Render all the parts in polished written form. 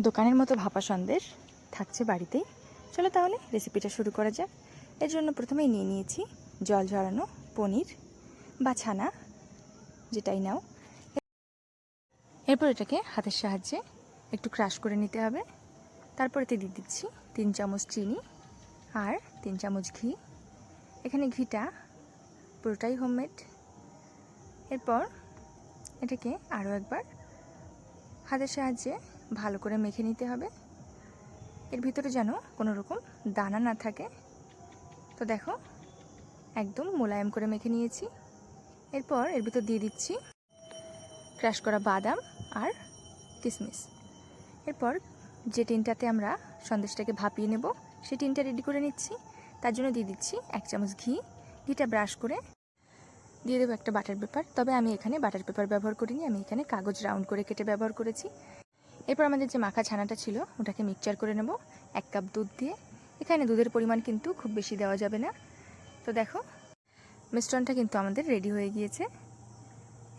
দোকানের মতো ভাপা সন্দেশ থাকছে বাড়িতেই। চলো তাহলে রেসিপিটা শুরু করা যাক। এর জন্য প্রথমেই নিয়ে নিয়েছি জল ঝরানো পনির বা ছানা, যেটাই নাও। এরপর এটাকে হাতের সাহায্যে একটু ক্রাশ করে নিতে হবে। তারপর এতে দিয়ে দিচ্ছি 3 চামচ চিনি আর 3 চামচ ঘি। এখানে ঘিটা পুরোটাই হোমমেড। এরপর এটাকে আরও একবার হাতের সাহায্যে ভালো করে মেখে নিতে হবে। এর ভিতরে যেন কোনো রকম দানা না থাকে। তো দেখো, একদম মোলায়েম করে মেখে নিয়েছি। এরপর এর ভিতর দিয়ে দিচ্ছি ক্রাশ করা বাদাম আর কিশমিশ। এরপর যে টিনটাতে আমরা সন্দেশটাকে ভাপিয়ে নেব সেই টিনটা রেডি করে নিচ্ছি। তার জন্য দিয়ে দিচ্ছি 1 চামচ ঘি। ঘিটা ব্রাশ করে দিয়ে দেবো একটা বাটার পেপার। তবে আমি এখানে বাটার পেপার ব্যবহার করিনি, আমি এখানে কাগজ রাউন্ড করে কেটে ব্যবহার করেছি। এরপর আমাদের যে মাখা ছানাটা ছিল ওটাকে মিক্সচার করে নেব 1 কাপ দুধ দিয়ে। এখানে দুধের পরিমাণ কিন্তু খুব বেশি দেওয়া যাবে না। তো দেখো, মিশ্রণটা কিন্তু আমাদের রেডি হয়ে গিয়েছে।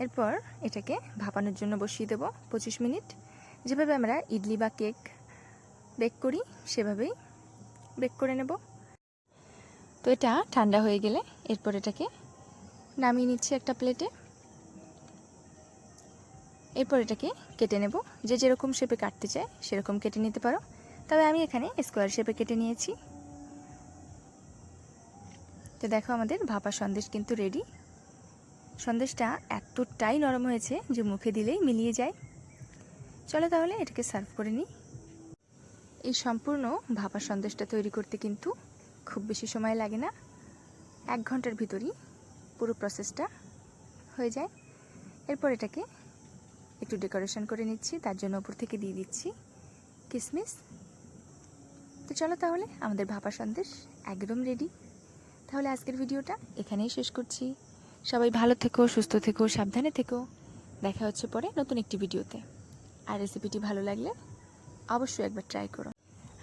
এরপর এটাকে ভাপানোর জন্য বসিয়ে দেব 25 মিনিট। যেভাবে আমরা ইডলি বা কেক বেক করি সেভাবেই বেক করে নেব। তো এটা ঠান্ডা হয়ে গেলে এরপর এটাকে নামিয়ে নিচ্ছি একটা প্লেটে। এরপর এটাকে কেটে নেব। যে যেরকম শেপে কাটতে চায় সেরকম কেটে নিতে পারো, তবে আমি এখানে স্কোয়ার শেপে কেটে নিয়েছি। তো দেখো, আমাদের ভাপা সন্দেশ কিন্তু রেডি। সন্দেশটা এতটাই নরম হয়েছে যে মুখে দিলেই মিলিয়ে যায়। চলো তাহলে এটাকে সার্ভ করে নিই। এই সম্পূর্ণ ভাপা সন্দেশটা তৈরি করতে কিন্তু খুব বেশি সময় লাগে না, 1 ঘন্টার ভিতরই পুরো প্রসেসটা হয়ে যায়। এরপর এটাকে একটু ডেকোরেশন করে নিচ্ছি, তার জন্য উপর থেকে দিয়ে দিচ্ছি কিশমিশ। তো চলো তাহলে, আমাদের ভাপা সন্দেশ একদম রেডি। তাহলে আজকের ভিডিওটা এখানেই শেষ করছি। সবাই ভালো থেকো, সুস্থ থেকো, সাবধানে থেকো। দেখা হচ্ছে পরে নতুন একটি ভিডিওতে। আর রেসিপিটি ভালো লাগলে অবশ্যই একবার ট্রাই করো,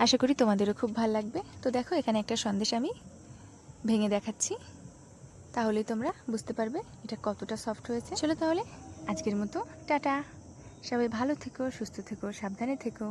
আশা করি তোমাদেরও খুব ভালো লাগবে। তো দেখো, এখানে একটা সন্দেশ আমি ভেঙে দেখাচ্ছি, তাহলেই তোমরা বুঝতে পারবে এটা কতটা সফট হয়েছে। চলো তাহলে আজকের মতো টাটা। সবাই ভালো থেকো, সুস্থ থেকো, সাবধানে থেকো।